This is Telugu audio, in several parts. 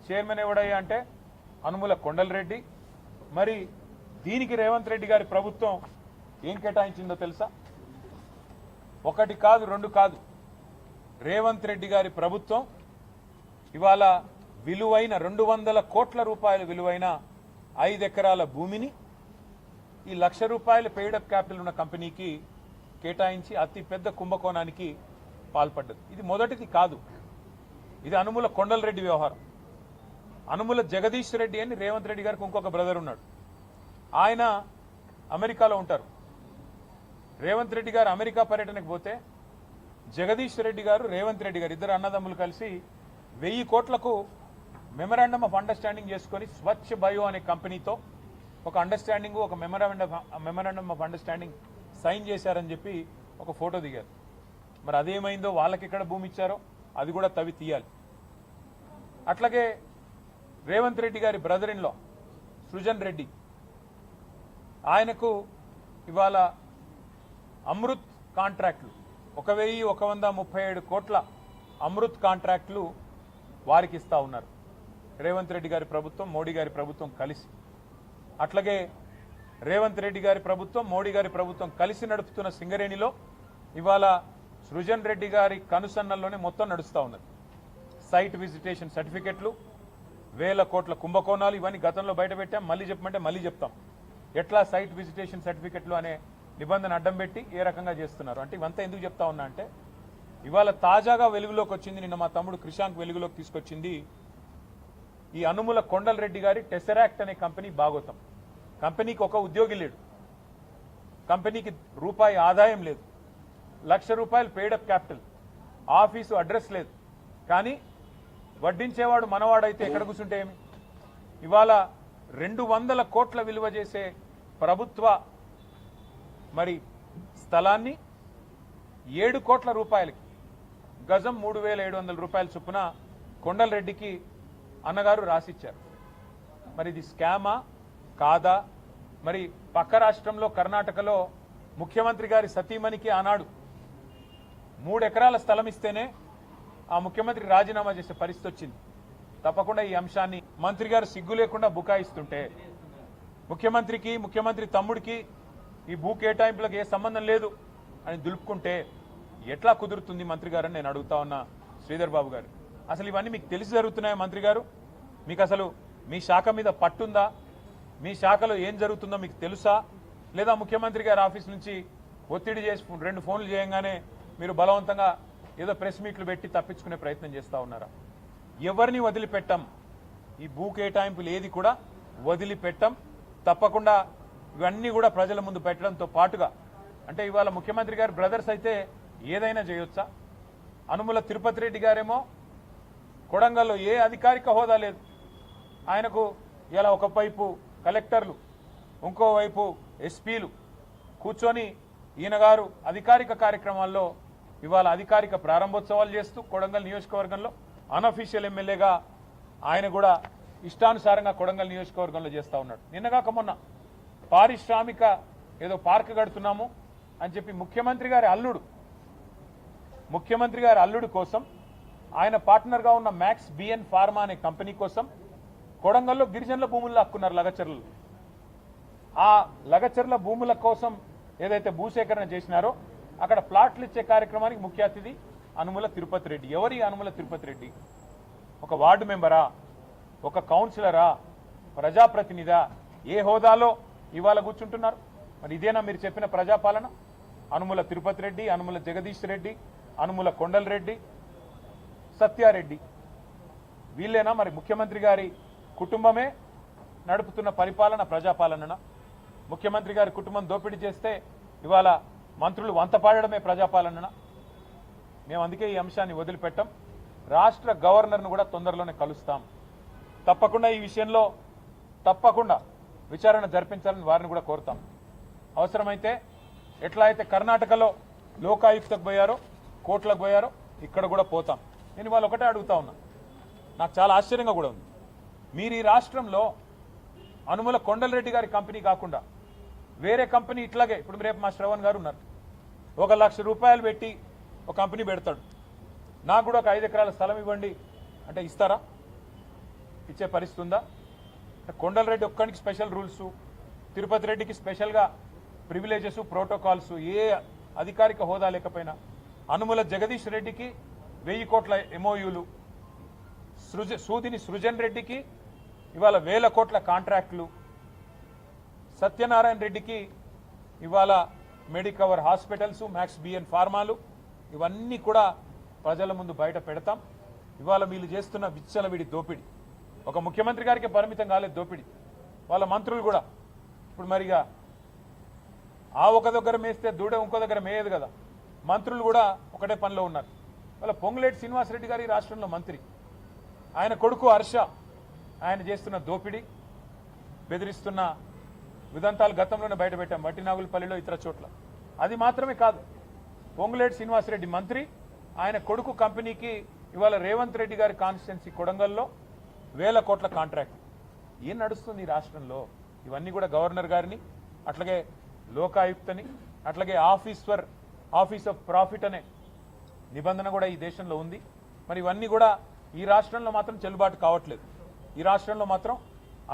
చైర్మన్ ఎవడయ్యా అంటే అనుముల కొండలరెడ్డి. మరి దీనికి రేవంత్ రెడ్డి గారి ప్రభుత్వం ఏం కేటాయించిందో తెలుసా? ఒకటి కాదు, రెండు కాదు. రేవంత్ రెడ్డి గారి ప్రభుత్వం ఇవాళ విలువైన 200 కోట్ల రూపాయల విలువైన 5 ఎకరాల భూమిని ఈ ₹1,00,000 పెయిడప్ క్యాపిటల్ ఉన్న కంపెనీకి కేటాయించి అతి పెద్ద కుంభకోణానికి పాల్పడ్డది. ఇది మొదటిది కాదు. ఇది అనుముల కొండలరెడ్డి వ్యవహారం. అనుముల జగదీష్ రెడ్డి అని రేవంత్ రెడ్డి గారికి ఇంకొక బ్రదర్ ఉన్నాడు. ఆయన అమెరికాలో ఉంటారు. రేవంత్ రెడ్డి గారు అమెరికా పర్యటనకు పోతే జగదీష్ రెడ్డి గారు రేవంత్ రెడ్డి గారు ఇద్దరు అన్నదమ్ములు కలిసి 1000 కోట్లకు మెమరాండమ్ ఆఫ్ అండర్స్టాండింగ్ చేసుకొని స్వచ్ఛ బయో అనే కంపెనీతో ఒక అండర్స్టాండింగ్, ఒక మెమరాండమ్ ఆఫ్ అండర్స్టాండింగ్ సైన్ చేశారని చెప్పి ఒక ఫోటో దిగారు. మరి అదేమైందో, వాళ్ళకి ఎక్కడ భూమి ఇచ్చారో అది కూడా తవ్వి తీయాలి. అట్లాగే రేవంత్ రెడ్డి గారి brother in law Srujan Reddy, ఆయనకు ఇవాళ అమృత్ కాంట్రాక్టులు 1,137 కోట్ల అమృత్ కాంట్రాక్టులు వారికి ఇస్తా ఉన్నారు రేవంత్ రెడ్డి గారి ప్రభుత్వం, మోడీ గారి ప్రభుత్వం కలిసి. అట్లాగే రేవంత్ రెడ్డి గారి ప్రభుత్వం, మోడీ గారి ప్రభుత్వం కలిసి నడుపుతున్న సింగరేణిలో ఇవాళ సృజన్ రెడ్డి గారి కనుసన్నల్లోనే మొత్తం నడుస్తూ ఉన్నది. సైట్ విజిటేషన్ సర్టిఫికెట్లు, 1000 కోట్ల కుంభకోణాలు, ఇవన్నీ గతంలో బయటపెట్టాం. మళ్ళీ చెప్పమంటే మళ్ళీ చెప్తాం. ఎట్లా సైట్ విజిటేషన్ సర్టిఫికెట్లు అనే నిబంధన అడ్డం పెట్టి ఏ రకంగా చేస్తున్నారు అంటే ఇవంతా ఎందుకు చెప్తా ఉన్నా అంటే ఇవాళ తాజాగా వెలుగులోకి వచ్చింది, నిన్న మా తమ్ముడు క్రిషాంక్ వెలుగులోకి తీసుకొచ్చింది ఈ అనుముల కొండలరెడ్డి గారి టెసరాక్ట్ అనే కంపెనీ భాగోతం. కంపెనీకి ఒక ఉద్యోగి లేడు, కంపెనీకి రూపాయి ఆదాయం లేదు, ₹1,00,000 పెయిడప్ క్యాపిటల్, ఆఫీసు అడ్రస్ లేదు. కానీ వడ్డించేవాడు మనవాడైతే ఎక్కడ కూర్చుంటే ఏమి? ఇవాళ 200 కోట్ల విలువ చేసే ప్రభుత్వ మరి స్థలాన్ని 7 కోట్ల రూపాయలకి, గజం ₹3,700 చొప్పున కొండలరెడ్డికి అన్నగారు రాసిచ్చారు. మరి ఇది స్కామా కాదా? మరి పక్క రాష్ట్రంలో కర్ణాటకలో ముఖ్యమంత్రి గారి సతీమణికి ఆనాడు 3 ఎకరాల స్థలం ఇస్తేనే ఆ ముఖ్యమంత్రి రాజీనామా చేసే పరిస్థితి వచ్చింది. తప్పకుండా ఈ అంశాన్ని మంత్రి గారు సిగ్గు లేకుండా బుకాయిస్తుంటే, ముఖ్యమంత్రికి, ముఖ్యమంత్రి తమ్ముడికి ఈ భూ కేటాయింపులకు ఏ సంబంధం లేదు అని దులుపుకుంటే ఎట్లా కుదురుతుంది మంత్రి గారు అని నేను అడుగుతా ఉన్నా. శ్రీధర్ బాబు గారు, అసలు ఇవన్నీ మీకు తెలిసి జరుగుతున్నాయా? మంత్రి గారు, మీకు అసలు మీ శాఖ మీద పట్టుందా? మీ శాఖలో ఏం జరుగుతుందో మీకు తెలుసా? లేదా ముఖ్యమంత్రి గారి ఆఫీస్ నుంచి ఒత్తిడి చేసి 2 ఫోన్లు చేయంగానే మీరు బలవంతంగా ఏదో ప్రెస్ మీట్లు పెట్టి తప్పించుకునే ప్రయత్నం చేస్తూ ఉన్నారా? ఎవరిని వదిలిపెట్టం. ఈ భూ కేటాయింపులు ఏది కూడా వదిలిపెట్టం. తప్పకుండా ఇవన్నీ కూడా ప్రజల ముందు పెట్టడంతో పాటుగా, అంటే ఇవాళ ముఖ్యమంత్రి గారి బ్రదర్స్ అయితే ఏదైనా చేయొచ్చా? అనుముల తిరుపతి రెడ్డి గారేమో కొడంగల్లో ఏ అధికారిక హోదా లేదు ఆయనకు. ఇలా ఒకవైపు కలెక్టర్లు, ఇంకోవైపు ఎస్పీలు కూర్చొని ఈయన గారు అధికారిక కార్యక్రమాల్లో ఇవాళ అధికారిక ప్రారంభోత్సవాలు చేస్తూ కొడంగల్ నియోజకవర్గంలో అన్అఫీషియల్ ఎమ్మెల్యేగా ఆయన కూడా ఇష్టానుసారంగా కొడంగల్ నియోజకవర్గంలో చేస్తూ ఉన్నాడు. నిన్నగాక మొన్న పారిశ్రామిక ఏదో పార్క్ కడుతున్నాము అని చెప్పి ముఖ్యమంత్రి గారి అల్లుడు కోసం, ఆయన పార్ట్నర్గా ఉన్న మ్యాక్స్ బిఎన్ ఫార్మా అనే కంపెనీ కోసం కొడంగల్లో గిరిజనుల భూములు లాక్కున్నారు లగచర్లు. ఆ లగచర్ల భూముల కోసం ఏదైతే భూసేకరణ చేసినారో అక్కడ ప్లాట్లు ఇచ్చే కార్యక్రమానికి ముఖ్య అతిథి అనుముల తిరుపతి రెడ్డి. ఎవరి అనుముల తిరుపతి రెడ్డి? ఒక వార్డు మెంబరా? ఒక కౌన్సిలరా? ప్రజాప్రతినిధా? ఏ హోదాలో ఇవాళ కూర్చుంటున్నారు? మరి ఇదేనా మీరు చెప్పిన ప్రజాపాలన? అనుముల తిరుపతి రెడ్డి, అనుముల జగదీష్ రెడ్డి, అనుముల కొండలరెడ్డి, సత్యారెడ్డి, వీళ్ళేనా మరి ముఖ్యమంత్రి గారి కుటుంబమే నడుపుతున్న పరిపాలన ప్రజాపాలన? ముఖ్యమంత్రి గారి కుటుంబం దోపిడీ చేస్తే ఇవాళ మంత్రులు వంతపాడడమే ప్రజాపాలన? మేము అందుకే ఈ అంశాన్ని వదిలిపెట్టాం. రాష్ట్ర గవర్నర్ను కూడా తొందరలోనే కలుస్తాం. తప్పకుండా ఈ విషయంలో తప్పకుండా విచారణ జరిపించాలని వారిని కూడా కోరుతాం. అవసరమైతే ఎట్లా అయితే కర్ణాటకలో లోకాయుక్తకు పోయారో, కోర్టులకు పోయారో, ఇక్కడ కూడా పోతాం. నేను వాళ్ళు ఒకటే అడుగుతా ఉన్నా, నాకు చాలా ఆశ్చర్యంగా కూడా ఉంది. మీరు ఈ రాష్ట్రంలో అనుముల కొండలరెడ్డి గారి కంపెనీ కాకుండా వేరే కంపెనీ ఇట్లాగే, ఇప్పుడు రేపు మా శ్రవణ్ గారు ఉన్నారు, ₹1,00,000 పెట్టి ఒక కంపెనీ పెడతాడు, నాకు కూడా ఒక 5 ఎకరాల స్థలం ఇవ్వండి అంటే ఇస్తారా? ఇచ్చే పరిస్థితి ఉందా? కొండలరెడ్డి ఒక్కడికి స్పెషల్ రూల్స్, తిరుపతి రెడ్డికి స్పెషల్గా ప్రివిలేజెస్, ప్రోటోకాల్స్, ఏ అధికారిక హోదా లేకపోయినా, అనుముల జగదీష్ రెడ్డికి 1000 కోట్ల ఎంఓయూలు, సూదిని సృజన్ రెడ్డికి ఇవాళ 1000 కోట్ల కాంట్రాక్టులు, సత్యనారాయణ రెడ్డికి ఇవాళ మెడికవర్ హాస్పిటల్స్, మ్యాక్స్ బిఎన్ ఫార్మాలు, ఇవన్నీ కూడా ప్రజల ముందు బయట పెడతాం. ఇవాళ వీళ్ళు చేస్తున్న విచ్చలవిడి దోపిడి ఒక ముఖ్యమంత్రి గారికి పరిమితం కాలేదు దోపిడి, వాళ్ళ మంత్రులు కూడా. ఇప్పుడు మరిగా ఆ ఒక దగ్గర మేస్తే దూడ ఇంకో దగ్గర మేయదు కదా, మంత్రులు కూడా ఒకటే పనిలో ఉన్నారు. వాళ్ళ పొంగులేటి శ్రీనివాసరెడ్డి గారి రాష్ట్రంలో మంత్రి, ఆయన కొడుకు హర్ష, ఆయన చేస్తున్న దోపిడి, బెదిరిస్తున్న విదంతాలు గతంలోనే బయటపెట్టాం, మట్టినాగులపల్లిలో ఇతర చోట్ల. అది మాత్రమే కాదు, పొంగులేటి శ్రీనివాసరెడ్డి మంత్రి, ఆయన కొడుకు కంపెనీకి ఇవాళ రేవంత్ రెడ్డి గారి కాన్స్టిట్యున్సీ కొడంగల్లో 1000 కోట్ల కాంట్రాక్ట్. ఏం నడుస్తుంది ఈ రాష్ట్రంలో? ఇవన్నీ కూడా గవర్నర్ గారిని, అట్లాగే లోకాయుక్తని, అట్లాగే ఆఫీస్ ఆఫ్ ప్రాఫిట్ అనే నిబంధన కూడా ఈ దేశంలో ఉంది. మరి ఇవన్నీ కూడా ఈ రాష్ట్రంలో మాత్రం చెల్లుబాటు కావట్లేదు. ఈ రాష్ట్రంలో మాత్రం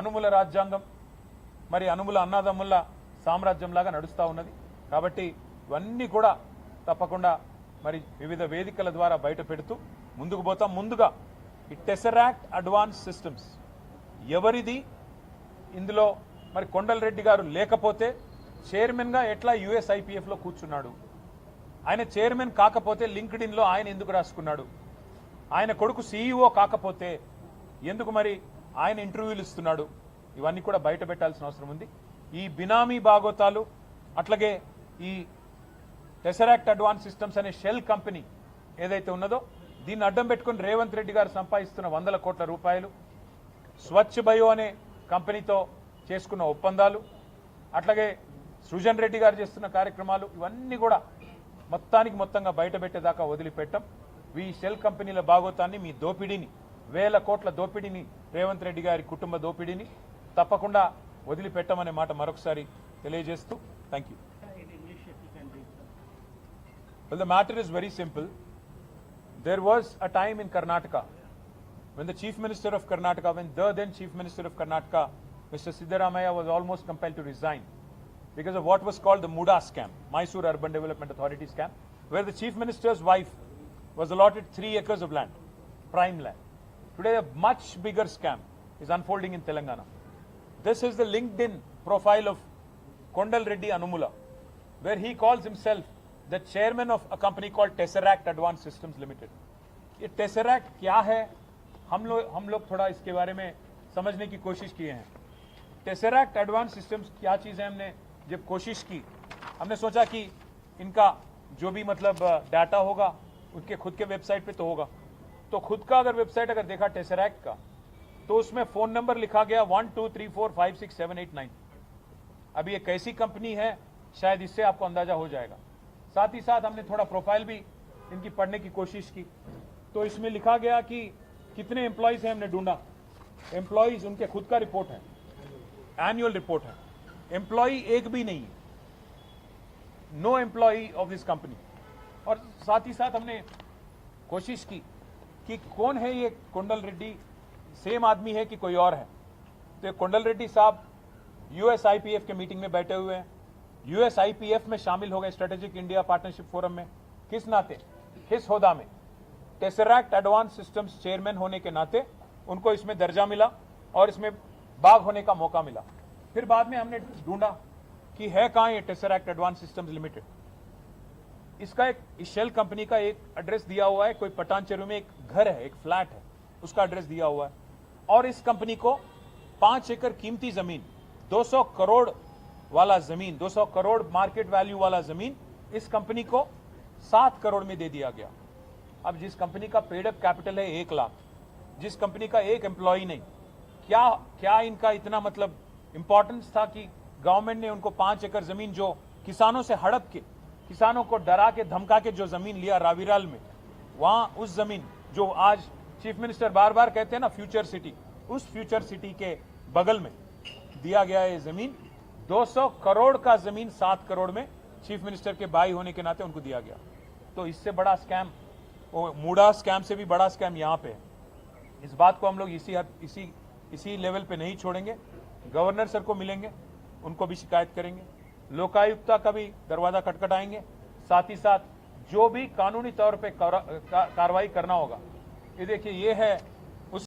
అనుముల రాజ్యాంగం, మరి అనుముల అన్నాదమ్ముల సామ్రాజ్యంలాగా నడుస్తూ ఉన్నది. కాబట్టి ఇవన్నీ కూడా తప్పకుండా మరి వివిధ వేదికల ద్వారా బయట పెడుతూ ముందుకు పోతాం. ముందుగా ఈ టెసరాక్ట్ అడ్వాన్స్ సిస్టమ్స్ ఎవరిది? ఇందులో మరి కొండలరెడ్డి గారు లేకపోతే చైర్మన్గా ఎట్లా యుఎస్ఐపిఎఫ్లో కూర్చున్నాడు? ఆయన చైర్మన్ కాకపోతే లింక్డ్ఇన్లో ఆయన ఎందుకు రాసుకున్నాడు? ఆయన కొడుకు సీఈఓ కాకపోతే ఎందుకు మరి ఆయన ఇంటర్వ్యూలు ఇస్తున్నాడు? ఇవన్నీ కూడా బయట పెట్టాల్సిన అవసరం ఉంది. ఈ బినామీ బాగోతాలు, అట్లాగే ఈ టెసరాక్ట్ అడ్వాన్స్ సిస్టమ్స్ అనే షెల్ కంపెనీ ఏదైతే ఉన్నదో దీన్ని అడ్డం పెట్టుకుని రేవంత్ రెడ్డి గారు సంపాదిస్తున్న 100 కోట్ల రూపాయలు, స్వచ్ఛ బయో అనే కంపెనీతో చేసుకున్న ఒప్పందాలు, అట్లాగే సృజన్ రెడ్డి గారు చేస్తున్న కార్యక్రమాలు, ఇవన్నీ కూడా మొత్తంగా బయట పెట్టేదాకా వదిలిపెట్టం. ఈ షెల్ కంపెనీల బాగోతాన్ని, మీ దోపిడీని, 1000 కోట్ల దోపిడీని, రేవంత్ రెడ్డి గారి కుటుంబ దోపిడీని తప్పకుండా వదిలిపెట్టమనే మాట మరొకసారి తెలియజేస్తూ thank you. Well, the matter is very simple. There was a time in Karnataka when the Chief Minister of Karnataka, when the then Chief Minister of Karnataka, Mr. Siddaramaiah, was almost compelled to resign because of what was called the Muda scam, Mysore Urban Development Authority scam, where the Chief Minister's wife was allotted 3 acres of land, prime land. Today, a much bigger scam is unfolding in Telangana. This is the LinkedIn profile of Kondal Reddy Anumula, where he calls himself the chairman of a company called Tesseract Advanced Systems Limited. ये Tesseract क्या है? हम लोग थोड़ा इसके बारे में समझने की कोशिश किए हैं. Tesseract Advanced Systems क्या चीज़ है? हमने जब कोशिश की, हमने सोचा कि इनका जो भी मतलब डाटा होगा उनके खुद के वेबसाइट पे तो होगा. तो खुद का अगर वेबसाइट अगर देखा Tesseract का, तो उसमें फ़ोन नंबर लिखा गया 12345678 9. अभी ये कैसी कंपनी है शायद इससे आपको अंदाजा हो जाएगा. साथ ही साथ हमने थोड़ा प्रोफाइल भी इनकी पढ़ने की कोशिश की, तो इसमें लिखा गया कि कितने एम्प्लॉयज़ हैं हमने ढूंढा. एम्प्लॉयज़ उनके खुद का रिपोर्ट है, एनुअल रिपोर्ट है. एम्प्लॉय एक भी नहीं है, no employ of this company. और साथ ही साथ हमने कोशिश की कि कौन है ये कोंडल रेड्डी, सेम आदमी है कि कोई और है. तो ये कोंडल रेड्डी साहब यूएसआईपीएफ के मीटिंग में बैठे हुए हैं, यूएसआईपीएफ में शामिल हो गए, स्ट्रेटेजिक इंडिया पार्टनरशिप फोरम में. किस नाते? किस होदा में? टेसरैक्ट एडवांस सिस्टम्स चेयरमैन होने के नाते उनको इसमें दर्जा मिला और इसमें बाग होने का मौका मिला. फिर बाद में हमने ढूंढा कि है कहाँ ये टेसरैक्ट एडवांस सिस्टम्स लिमिटेड. इसका एक शेल कंपनी का एक एड्रेस दिया हुआ है, कोई पटानचेरू में एक घर है, एक फ्लैट है, उसका एड्रेस दिया हुआ है. और इस कंपनी को 5 एकड़ कीमती जमीन, 200 करोड़ वाला जमीन, 200 करोड़ मार्केट वैल्यू वाला जमीन इस कंपनी को 7 करोड़ में दे दिया गया. अब जिस कंपनी का पेड अप कैपिटल है 1 लाख, जिस कंपनी का एक एम्प्लॉय नहीं, क्या इनका इतना मतलब इंपॉर्टेंस था कि गवर्नमेंट ने उनको 5 एकड़ जमीन जो किसानों से हड़प के, किसानों को डरा के धमका के जो जमीन लिया रावीराल में, वहां उस जमीन जो आज चीफ मिनिस्टर बार बार कहते हैं ना फ्यूचर सिटी, उस फ्यूचर सिटी के बगल में दिया गया ये जमीन. 200 करोड़ का जमीन 7 करोड़ में चीफ मिनिस्टर के भाई होने के नाते उनको दिया गया. तो इससे बड़ा स्कैम, मूडा स्कैम से भी बड़ा स्कैम यहाँ पे है. इस बात को हम लोग इसी इसी लेवल पे नहीं छोड़ेंगे। गवर्नर सर को मिलेंगे, उनको भी शिकायत करेंगे, लोकायुक्ता का भी दरवाजा खटखटाएंगे। साथ ही साथ जो भी कानूनी तौर पे कार्रवाई करना होगा, ये देखिए ये है